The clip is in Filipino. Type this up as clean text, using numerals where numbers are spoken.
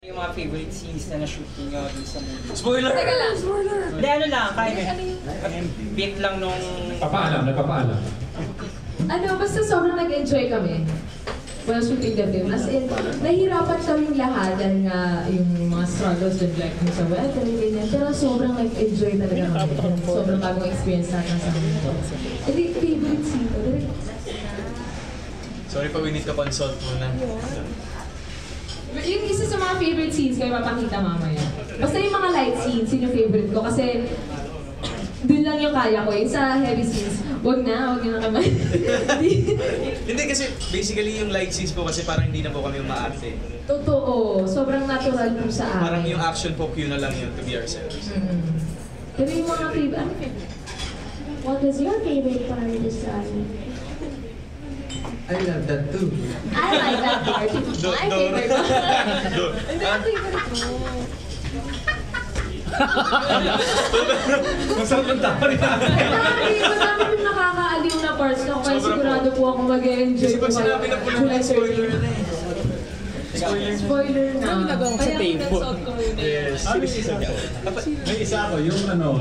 Yung mga favorite scenes na na-shoot nyo dun sa movie. Spoiler! Teka lang. Spoiler! Hindi, ano lang, kahit bit lang nung... Nagpapaalam. Ano, basta sobrang nag-enjoy kami while shooting the film. As in, nahirapan kaming lahat dahil nga yung mga struggles with like sa weather, ganyan. Pero sobrang nag-enjoy talaga kami. Sobrang bagong experience natin sa amin ito. And the favorite scene ko, Sorry pa, we need to consult muna. yung isa sa mga favorite scenes kayo mapakita mamaya. Basta yung mga light scenes, yun yung favorite ko. Kasi dun lang yung kaya ko. Yung sa heavy scenes, wag na naman. Hindi kasi basically yung light scenes po kasi parang hindi na po kami umaarte. Totoo. Sobrang natural po sa akin. Parang yung action po cue na lang yun to be ourselves. Pero yung mga favorite, ano favorite? What was your favorite part of the story? I love that too. I like that part. My favorite part. Hindi, ang favorite mo. Masarap ang tawa rin natin. Madami yung nakakaaliw na parts na kaya sigurado po ako mag-enjoy. Kasi pag sinabi na po naman spoiler na eh. Spoiler na. Ano ginagawa ko sa table? Kaya nag-salt ko yun eh. Yes. May isa ako, yung ano,